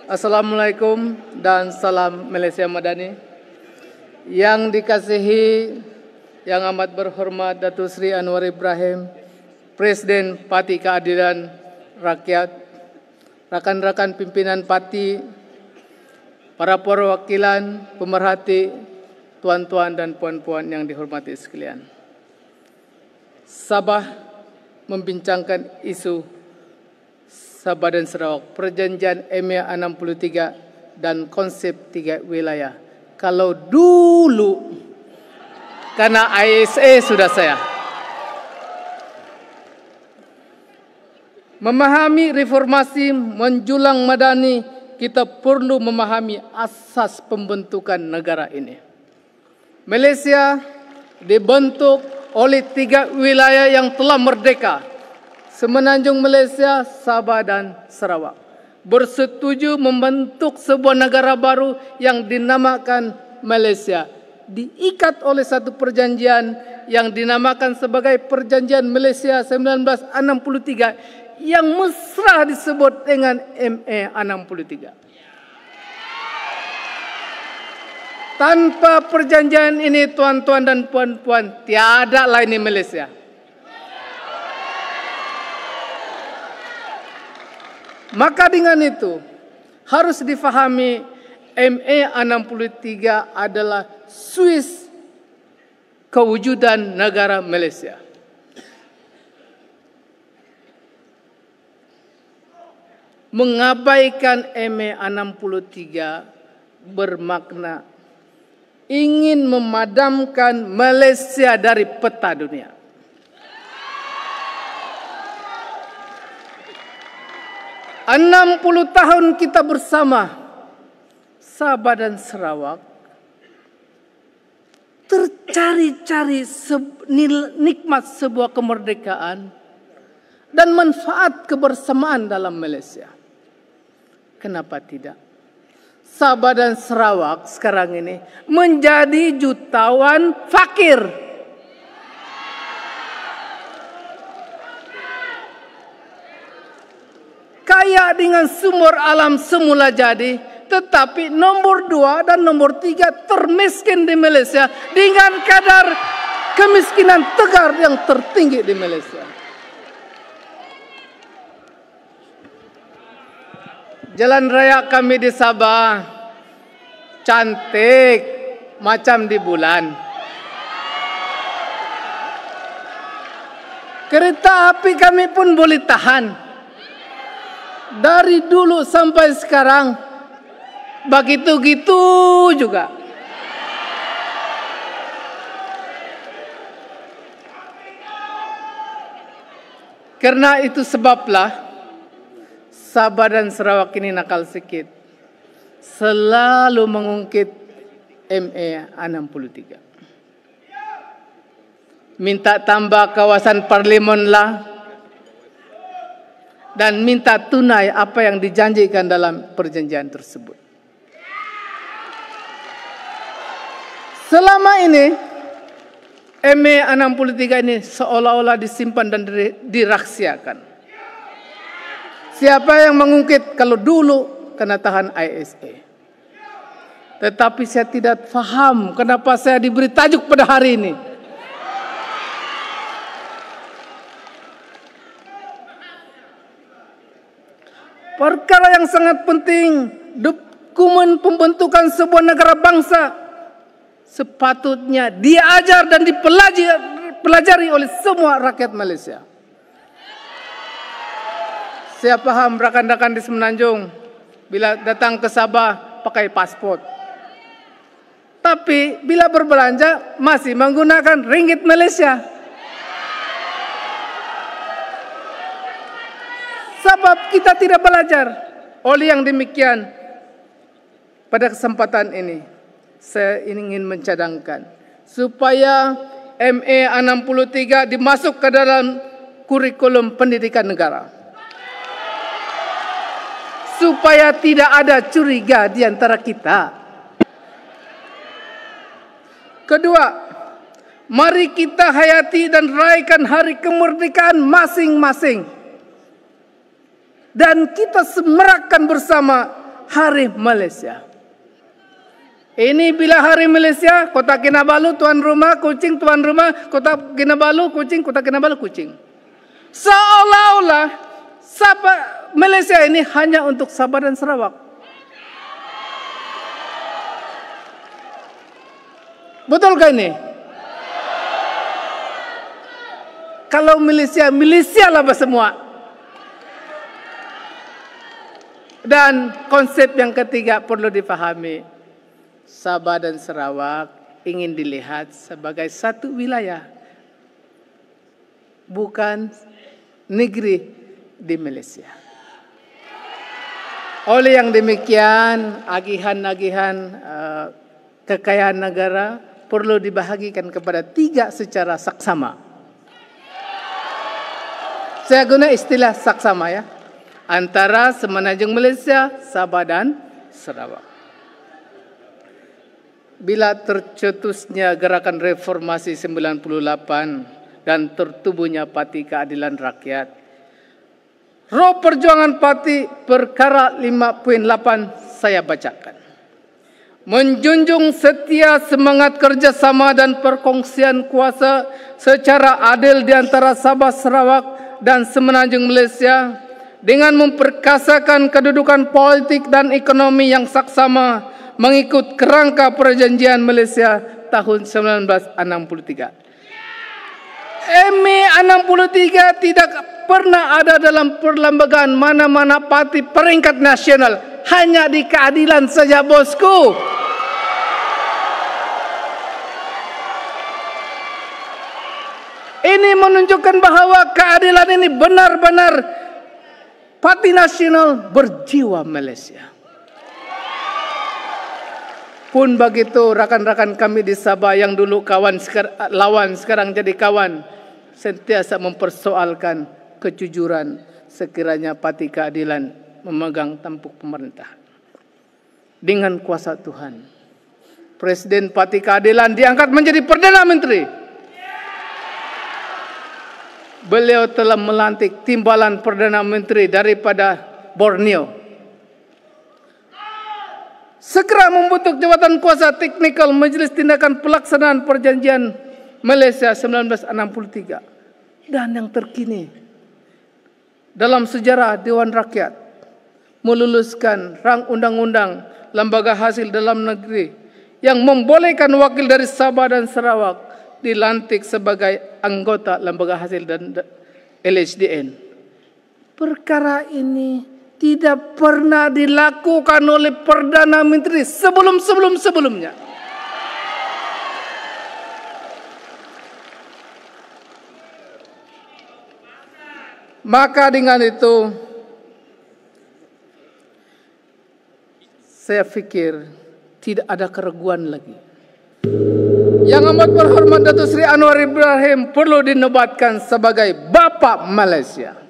Assalamualaikum dan salam Malaysia Madani. Yang dikasihi, yang amat berhormat Datuk Seri Anwar Ibrahim, Presiden Parti Keadilan Rakyat, rakan-rakan pimpinan parti, para perwakilan, pemerhati, tuan-tuan dan puan-puan yang dihormati sekalian. Sabah membincangkan isu Sabah dan Sarawak, Perjanjian EMEA 63 dan konsep 3 wilayah. Kalau dulu, karena ISA sudah saya. Memahami reformasi menjulang madani, kita perlu memahami asas pembentukan negara ini. Malaysia dibentuk oleh 3 wilayah yang telah merdeka. Semenanjung Malaysia, Sabah dan Sarawak bersetuju membentuk sebuah negara baru yang dinamakan Malaysia. Diikat oleh satu perjanjian yang dinamakan sebagai Perjanjian Malaysia 1963 yang mesra disebut dengan MA 63. Tanpa perjanjian ini, tuan-tuan dan puan-puan, tiada lain Malaysia. Maka dengan itu harus difahami MA 63 adalah Swiss kewujudan negara Malaysia. Mengabaikan MA 63 bermakna ingin memadamkan Malaysia dari peta dunia. Enam 60 tahun kita bersama Sabah dan Sarawak, tercari-cari nikmat sebuah kemerdekaan dan manfaat kebersamaan dalam Malaysia. Kenapa tidak? Sabah dan Sarawak sekarang ini menjadi jutawan fakir. Kaya dengan sumber alam semula jadi, tetapi nomor 2 dan nomor 3 termiskin di Malaysia dengan kadar kemiskinan tegar yang tertinggi di Malaysia. Jalan raya kami di Sabah cantik macam di bulan. Kereta api kami pun boleh tahan. Dari dulu sampai sekarang begitu-gitu juga. Karena itu sebablah Sabah dan Sarawak ini nakal sikit, selalu mengungkit MA 63. Minta tambah kawasan parlimen lah, dan minta tunai apa yang dijanjikan dalam perjanjian tersebut. Selama ini MA 63 ini seolah-olah disimpan dan dirahasiakan. Siapa yang mengungkit? Kalau dulu kena tahan ISA. Tetapi saya tidak faham kenapa saya diberi tajuk pada hari ini. Perkara yang sangat penting, dokumen pembentukan sebuah negara bangsa sepatutnya diajar dan dipelajari oleh semua rakyat Malaysia. Saya paham rakan-rakan di Semenanjung bila datang ke Sabah pakai pasport. Tapi bila berbelanja masih menggunakan ringgit Malaysia. Sebab kita tidak belajar. Oleh yang demikian, pada kesempatan ini saya ingin mencadangkan supaya MA 63 dimasuk ke dalam kurikulum pendidikan negara. Supaya tidak ada curiga di antara kita. Kedua, mari kita hayati dan rayakan hari kemerdekaan masing-masing. Dan kita semarakkan bersama Hari Malaysia. Ini bila Hari Malaysia, Kota Kinabalu tuan rumah, Kuching tuan rumah, Kota Kinabalu Kuching, Kota Kinabalu Kuching. Seolah-olah Malaysia ini hanya untuk Sabah dan Sarawak. Betulkah ini? Kalau Malaysia, Malaysia lah semua. Dan konsep yang ketiga perlu dipahami. Sabah dan Sarawak ingin dilihat sebagai satu wilayah. Bukan negeri di Malaysia. Oleh yang demikian, agihan-agihan kekayaan negara perlu dibahagikan kepada 3 secara saksama. Saya guna istilah saksama ya. Antara Semenanjung Malaysia, Sabah dan Sarawak. Bila tercetusnya gerakan reformasi 98 dan tertubuhnya Parti Keadilan Rakyat, roh perjuangan parti perkara 5.8 saya bacakan. Menjunjung setia semangat kerjasama dan perkongsian kuasa secara adil di antara Sabah, Sarawak dan Semenanjung Malaysia dengan memperkasakan kedudukan politik dan ekonomi yang saksama mengikut kerangka Perjanjian Malaysia tahun 1963. ME 63 tidak pernah ada dalam perlembagaan mana-mana parti peringkat nasional, hanya di keadilan saja bosku. Ini menunjukkan bahwa keadilan ini benar-benar parti nasional berjiwa Malaysia. Pun begitu rakan-rakan kami di Sabah yang dulu lawan sekarang jadi kawan, sentiasa mempersoalkan kejujuran sekiranya Parti Keadilan memegang tampuk pemerintahan. Dengan kuasa Tuhan, Presiden Parti Keadilan diangkat menjadi Perdana Menteri. Beliau telah melantik timbalan Perdana Menteri daripada Borneo. Segera membentuk jabatan kuasa teknikal Majelis Tindakan Pelaksanaan Perjanjian Malaysia 1963. Dan yang terkini, dalam sejarah Dewan Rakyat meluluskan rang undang-undang lembaga hasil dalam negeri yang membolehkan wakil dari Sabah dan Sarawak dilantik sebagai anggota lembaga hasil dan LHDN. Perkara ini tidak pernah dilakukan oleh Perdana Menteri sebelumnya. Maka dengan itu saya pikir tidak ada keraguan lagi. Yang amat berhormat Datuk Seri Anwar Ibrahim perlu dinobatkan sebagai Bapa Malaysia.